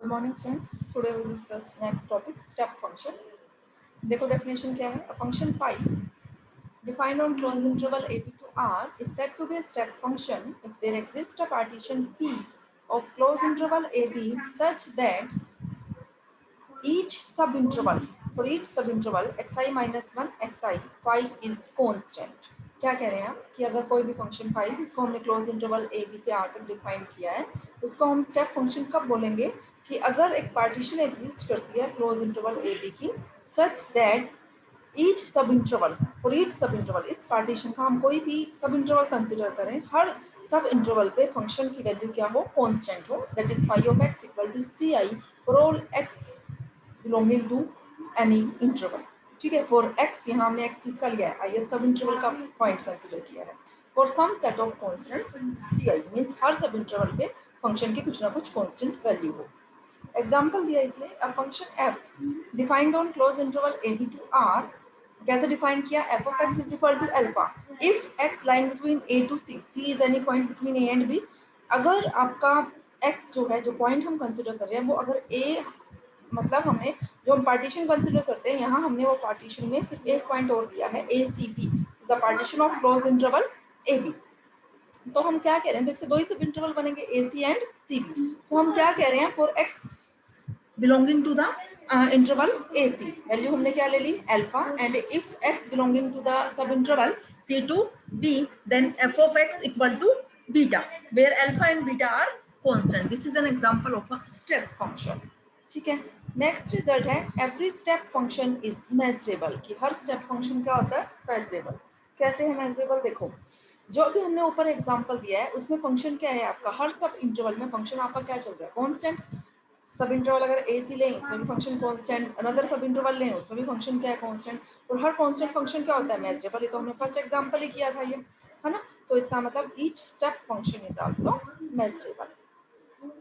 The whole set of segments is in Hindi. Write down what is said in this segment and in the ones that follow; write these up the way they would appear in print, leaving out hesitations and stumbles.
Good morning students. Today we will discuss next topic step function. देखो definition क्या है? A function phi defined on closed interval a b to r is said to be a step function if there exists a partition p of closed interval a b such that each subinterval for each subinterval xi minus 1 xi phi is constant. क्या कह रहे हैं आप कि अगर कोई भी फंक्शन फाई जिसको हमने क्लोज इंटरवल ए बी से आर तक डिफाइन किया है उसको हम स्टेप फंक्शन कब बोलेंगे कि अगर एक पार्टीशन एग्जिस्ट करती है क्लोज इंटरवल ए बी की सच दैट ईच सब इंटरवल फॉर ईच सब इंटरवल इस पार्टीशन का हम कोई भी सब इंटरवल कंसिडर करें हर सब इंटरवल पे फंक्शन की वैल्यू क्या हो कांस्टेंट हो that is phi of x equal to C I for all X belonging to any interval. ठीक है, फॉर एक्स यहाँ हमने एक्स किसका लिया है आई सब इंटरवल का पॉइंट कंसिडर किया है. For some set of constants C I means हर सब इंटरवल पे फंक्शन की कुछ ना कुछ कांस्टेंट वैल्यू हो. एग्जांपल दिया इसने a function f defined on close interval A b to R. कैसे डिफाइन किया f of x is equal to alpha if x line between a to c c is any point between a and b. अगर आपका एक्स जो है जो पॉइंट हम कंसिडर कर रहे हैं वो अगर ए मतलब हमने जो हम पार्टीशन कंसिडर करते हैं यहाँ हमने वो पार्टीशन में सिर्फ एक पॉइंट और दिया है A C B the partition of closed interval A B. तो हम क्या कह रहे हैं तो इसके दो ही सब इंटरवल बनेंगे ए सी एंड सी बी. तो हम क्या कह रहे हैं for x belonging to the interval A C value हमने क्या ले ली alpha and if x belonging to the sub interval C to B then f of x equal to beta where alpha and beta are constant. This is an example of a step function. ठीक है, नेक्स्ट रिजल्ट है every step function is measurable कि हर स्टेप फंक्शन क्या होता है मेजरेबल. कैसे है मेजरेबल देखो जो भी हमने ऊपर एग्जांपल दिया है उसमें फंक्शन क्या है आपका हर सब इंटरवल में फंक्शन आपका क्या चल रहा है कांस्टेंट. सब इंटरवल अगर ए सी लें इसमें भी फंक्शन कांस्टेंट अनदर सब इंटरवल लें उसमें भी फंक्शन क्या है कांस्टेंट और हर कांस्टेंट फंक्शन क्या होता है मेजरेबल. ये तो हमने फर्स्ट एग्जांपल ही किया था ये है ना. तो इसका मतलब each step function is also measurable.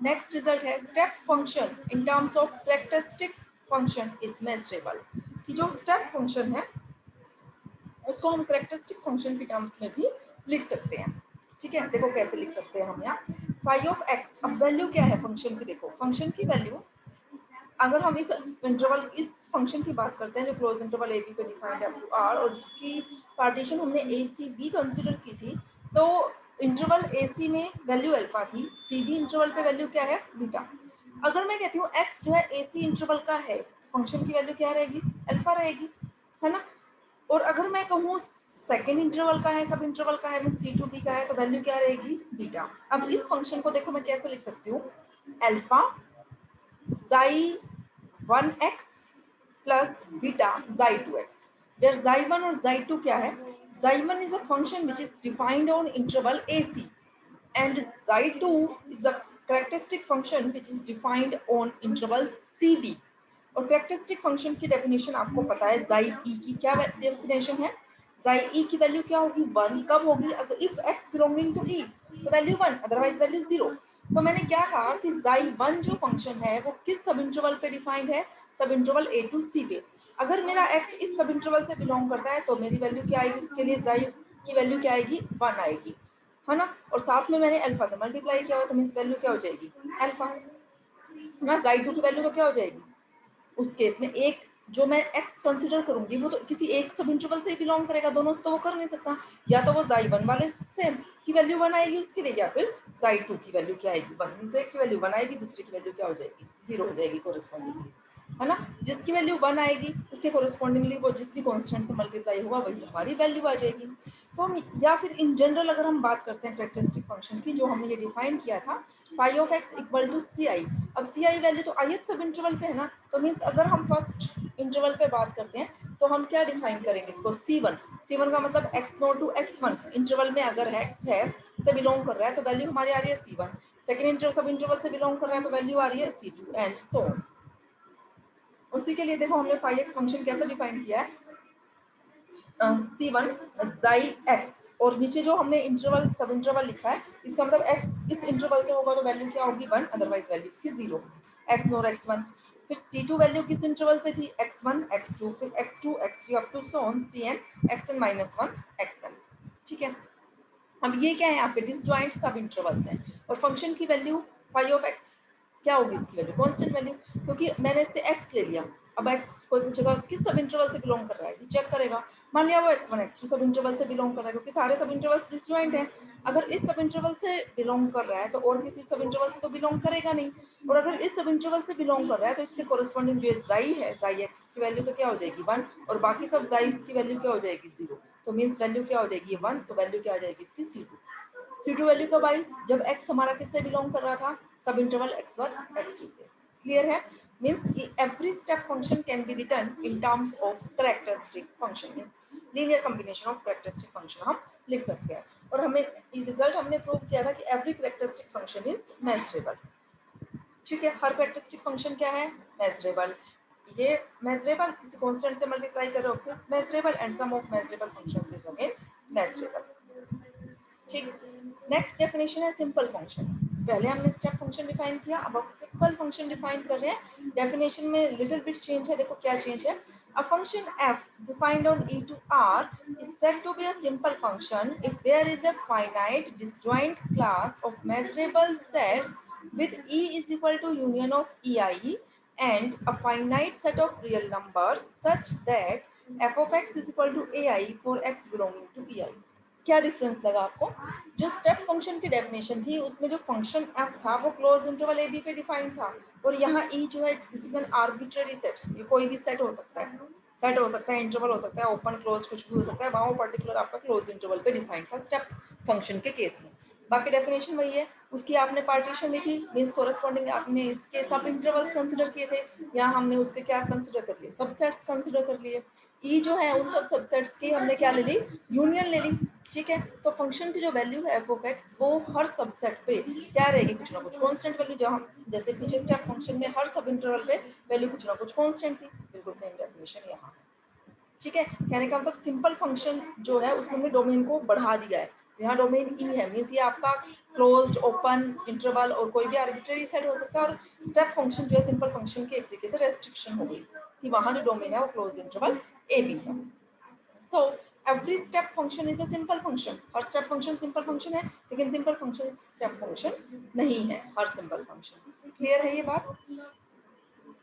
Next result है step function in terms of characteristic function is measurable कि जो स्टेप फंक्शन है उसको हम कैरेक्टरिस्टिक फंक्शन की टर्म्स में भी लिख सकते हैं. ठीक है, देखो कैसे लिख सकते हैं हम यहाँ फाई ऑफ एक्स. अब वैल्यू क्या है फंक्शन की देखो फंक्शन की वैल्यू अगर हम इस इंटरवल इस फंक्शन की बात करते हैं जो क्लोज इंटरवल ए बी पे डिफाइंड है अप टू आर और जिसकी पार्टीशन हमने ए सी बी कंसिडर की थी तो इंटरवल ए सी में वैल्यू अल्फा थी सी बी इंटरवल पे वैल्यू क्या है बीटा. अगर मैं कहती हूँ एक्स जो है ए सी इंटरवल का है फंक्शन की वैल्यू क्या रहेगी अल्फा रहेगी है ना. और अगर मैं कहूँ सेकेंड इंटरवल का है सब इंटरवल का है मीन सी टू बी का है तो वैल्यू क्या रहेगी बीटा. अब इस फंक्शन को देखो मैं कैसे लिख सकती हूँ alpha xi 1x plus beta xi 2x where xi 1 और xi 2 क्या है xi 1 is a function which is defined on interval AC and xi 2 is a characteristic function which is defined on interval CB. और कैरेक्टरिस्टिक फंक्शन की डेफिनेशन आपको पता है xi e की क्या डेफिनेशन है xi e की वैल्यू क्या होगी 1 कब होगी अगर if x belonging to e तो वैल्यू 1 अदरवाइज वैल्यू 0. तो मैंने क्या कहा कि xi1 जो फंक्शन है वो किस सब इंटरवल पे डिफाइंड है सब इंटरवल a टू c पे. अगर मेरा x इस सब इंटरवल से बिलोंग करता है तो मेरी वैल्यू क्या आएगी उसके लिए xi की वैल्यू क्या आएगी 1 आएगी है ना. और साथ में मैंने अल्फा से मल्टीप्लाई किया हुआ तो मींस वैल्यू क्या हो जाएगी अल्फा ना. xi2 की वैल्यू तो क्या हो जाएगी उस केस में एक जो मैं x कंसिडर करूंगी वो तो किसी एक सब इंटरवल से ही बिलोंग करेगा दोनों से तो वो कर नहीं सकता या तो वो xi1 वाले से की वैल्यू 1 आएगी उसके लिए या फिर xi2 की वैल्यू क्या आएगी 1 से एक की वैल्यू 1 आएगी दूसरे की वैल्यू क्या हो जाएगी 0 हो जाएगी कोरिस्पोंडिंगली है ना. जिसकी वैल्यू 1 आएगी उसके कोरिस्पोंडिंगली वो जिस भी कांस्टेंट से मल्टीप्लाई होगा वही हमारी वैल्यू आ जाएगी. तो हम या फिर इन जनरल अगर हम बात करते हैं कैरेक्टरिस्टिक फंक्शन की जो हमने ये डिफाइन किया था phi of x equal to C I. अब सी आई वैल्यू तो ith सब इंटरवल पे है ना तो मीन्स अगर हम फर्स्ट इंटरवल पे बात करते हैं तो हम क्या डिफाइन करेंगे इसको C1. C1 का मतलब x0 टू x1 इंटरवल में अगर x है से बिलोंग कर रहा है तो वैल्यू हमारी आ रही है C1. सेकेंड इंटरवल सब इंटरवल से बिलोंग कर रहा है तो वैल्यू आ रही है C2 एंड सो ऑन. उसी के लिए देखो हमने फाई एक्स फंक्शन कैसे डिफाइन किया है C1 xi x और नीचे जो हमने इंटरवल सब इंटरवल लिखा है इसका मतलब x इस इंटरवल से होगा तो वैल्यू क्या होगी 1 अदरवाइज वैल्यू इसकी 0 x नोर x1. फिर C2 वैल्यू किस इंटरवल पे थी x1 x2 फिर x2 x3 up to so on Cn xn minus 1 xn. ठीक है, अब ये क्या है आपके डिसजॉइंट सब इंटरवल्स हैं और फंक्शन की वैल्यू फाई ऑफ एक्स क्या होगी इसकी वैल्यू, कांस्टेंट वैल्यू, क्योंकि मैंने इससे x ले लिया। अब x कोई पूछेगा किस सब इंटरवल से बिलोंग कर रहा है, ये चेक करेगा। मान लिया वो x1 x2 सब इंटरवल से बिलोंग कर रहा है, क्योंकि सारे सब इंटरवल्स डिसजॉइंट हैं। अगर इस सब इंटरवल से बिलोंग कर रहा है तो और किसी सब इंटरवल से तो बिलोंग करेगा नहीं, और अगर इस सब इंटरवल से बिलोंग कर रहा है तो इसके कोरस्पॉन्डिंग जो जाई है, जाई x की वैल्यू तो क्या हो जाएगी 1, और बाकी सब जाइस की वैल्यू क्या हो जाएगी 0। तो मींस वैल्यू क्या हो जाएगी 1, तो वैल्यू क्या आ जाएगी इसकी C2 वैल्यू कब आई, जब x हमारा किससे बिलोंग कर रहा था, सब इंटरवल x1 x2 से। क्लियर है, means every step function can be written in terms of characteristic function, means linear combination of characteristic function हम लिख सकते हैं। और हमें रिजल्ट हमने प्रूव किया था कि every characteristic function is measurable. ठीक है, हर कैरेक्टरिस्टिक फंक्शन क्या है, मेजरेबल। ये मेजरेबल किसी कांस्टेंट से मल्टीप्लाई करो फिर measurable, and sum of measurable functions is again measurable. ठीक, नेक्स्ट डेफिनेशन है सिंपल फंक्शन। पहले हमने स्टेप फंक्शन डिफाइन किया, अब हम सिंपल फंक्शन डिफाइन कर रहे हैं। डेफिनेशन में लिटिल बिट चेंज है, देखो क्या चेंज है। A function f defined on E to R is said to be a simple function if there is a finite disjoint class of measurable sets with E is equal to union of EI and a finite set of real numbers such that f of x is equal to AI for x belonging to EI। क्या डिफरेंस लगा आपको, जो स्टेप फंक्शन की डेफिनेशन थी उसमें जो फंक्शन f था वो क्लोज इंटरवल a b पे डिफाइंड था, और यहाँ e जो है this is N arbitrary set, ये कोई भी सेट हो सकता है, सेट हो सकता है, इंटरवल हो सकता है, ओपन क्लोज कुछ भी हो सकता है, वहाँ वो पर्टिकुलर आपका क्लोज इंटरवल पे डिफाइंड था स्टेप फंक्शन के केस में। बाकी डेफिनेशन वही है, उसकी आपने पार्टीशन लिखी, मींस कोरस्पॉन्डिंग आपने इसके सब इंटरवल्स कंसीडर किए थे, यहाँ हमने उसके क्या कंसीडर कर लिए, सबसेट्स कंसीडर कर लिए। ई जो है उन सब सबसेट्स की हमने क्या ले ली, यूनियन ले ली। ठीक है, तो फंक्शन की जो वैल्यू है एफ ऑफ एक्स वो हर सबसेट पे क्या रहेगी, कुछ ना कुछ कांस्टेंट वैल्यू, जो हम जैसे पीछे स्टेप फंक्शन में हर सब इंटरवल पे वैल्यू कुछ ना कुछ कांस्टेंट थी, बिल्कुल सेम डेफिनेशन यहाँ है। ठीक है, कहने का मतलब सिंपल फंक्शन जो है उसमें हमने डोमेन को बढ़ा दिया है, यहाँ डोमेन ई है, मींस ये आपका क्लोज्ड, ओपन, इंटरवल और कोई भी आर्बिट्ररी सेट हो सकता है, और स्टेप फंक्शन जो है सिंपल फंक्शन के एक तरीके से रेस्ट्रिक्शन हो गई कि वहां जो डोमेन है वो क्लोज इंटरवल ए बी है। So every step function is a simple function, her step function simple function है, लेकिन simple function step function नहीं है हर simple function। क्लियर है ये बात।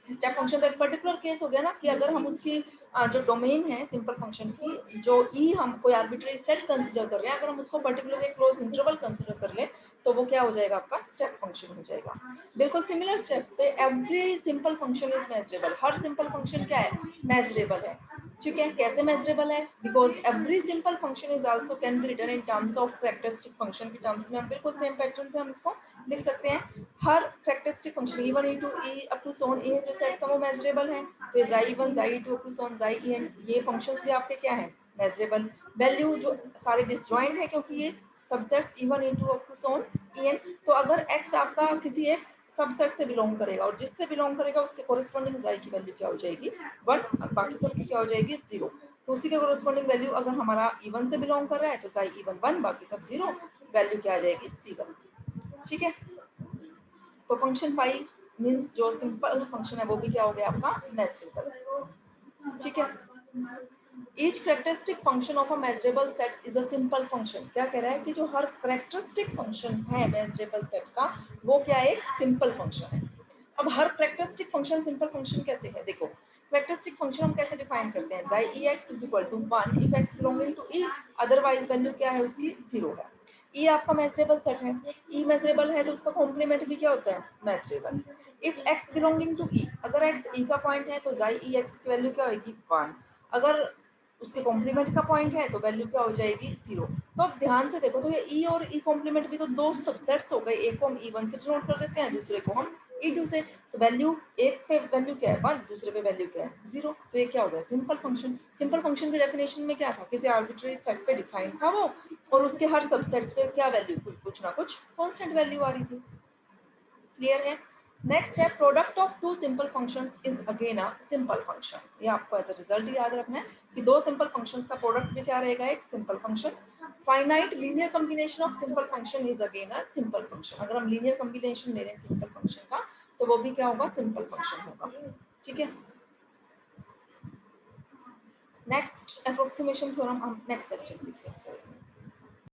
स्टेप फंक्शन तो एक पर्टिकुलर केस हो गया ना, कि अगर हम उसकी जो डोमेन है सिंपल फंक्शन की, जो ई हम कोई आर्बिट्ररी सेट कंसीडर कर रहे हैं, अगर हम उसको पर्टिकुलर एक क्लोज इंटरवल कंसीडर कर ले तो वो क्या हो जाएगा, आपका स्टेप फंक्शन हो जाएगा। बिल्कुल सिमिलर स्टेप्स पे every simple function is measurable, हर सिंपल फंक्शन क्या है, मेजरेबल है। ठीक है, कैसे मेजरेबल है, because every simple function is also can be written in terms of characteristic function की टर्म्स में, हम बिल्कुल सेम पैटर्न पे हम इसको लिख सकते हैं। हर characteristic function e1 e2 e up to so on e जो सेट्स हैं वो मेजरेबल हैं, तो ये xi1 xi2 up to so on xin ये फंक्शंस भी आपके क्या हैं, मेजरेबल। वैल्यू जो सारे डिसजॉइंट है क्योंकि ये subsets e1 e2 up to so on en, तो अगर x आपका किसी एक सबसेट से बिलोंग करेगा और जिससे बिलोंग करेगा उसके कोरिस्पोंडिंग जाई की वैल्यू क्या हो जाएगी 1, बाकी सब की क्या हो जाएगी 0। तो उसी के कोरिस्पोंडिंग वैल्यू अगर हमारा e1 से बिलोंग कर रहा है तो जाई e1 1, बाकी सब 0, वैल्यू क्या आ जाएगी c1। ठीक है, तो फंक्शन 5 मींस जो सिंपल फंक्शन है वो भी क्या हो गया आपका मेजरेबल। ठीक है, each characteristic function of a measurable set is a simple function. क्या कह रहा है कि जो हर कैरेक्टरिस्टिक फंक्शन है मेजरेबल सेट का वो क्या है, एक सिंपल फंक्शन है। अब हर कैरेक्टरिस्टिक फंक्शन सिंपल फंक्शन कैसे है, देखो कैरेक्टरिस्टिक फंक्शन हम कैसे डिफाइन करते हैं, xi ex is equal to 1 if x belonging to e, otherwise value क्या है उसकी 0 है। e आपका मेजरेबल सेट है, e मेजरेबल है तो उसका कॉम्प्लीमेंट भी क्या होता है, measurable. If x belonging to e, अगर x e का पॉइंट है तो xi e x की वैल्यू क्या होगी 1, अगर उसके कॉम्प्लीमेंट का पॉइंट है तो वैल्यू क्या हो जाएगी 0। तो अब ध्यान से देखो, तो ये e और e कॉम्प्लीमेंट भी तो दो सबसेट्स हो गए, एक को हम e1 से डिनोट कर देते हैं, दूसरे को हम e2 से, तो वैल्यू एक पे वैल्यू क्या है 1, दूसरे पे वैल्यू क्या है 0, तो ये क्या हो गया सिंपल फंक्शन। सिंपल फंक्शन की डेफिनेशन में क्या था, किसी आर्बिट्ररी सेट पे डिफाइन था वो, और उसके हर सबसेट्स पे क्या वैल्यू, कुछ ना कुछ कांस्टेंट वैल्यू आ रही थी। क्लियर है। नेक्स्ट है product of two simple functions is again a simple function. ये आपको एज अ रिजल्ट याद रखना है कि दो सिंपल फंक्शंस का प्रोडक्ट भी क्या रहेगा, एक simple function. Finite linear combination of simple function is again a simple function. अगर हम लीनियर कॉम्बिनेशन ले रहे हैं सिंपल फंक्शन का तो वो भी क्या होगा, सिंपल फंक्शन होगा। ठीक है, नेक्स्ट अप्रोक्सीमेशन थ्योरम हम नेक्स्ट सेक्शन में डिस्कस करेंगे।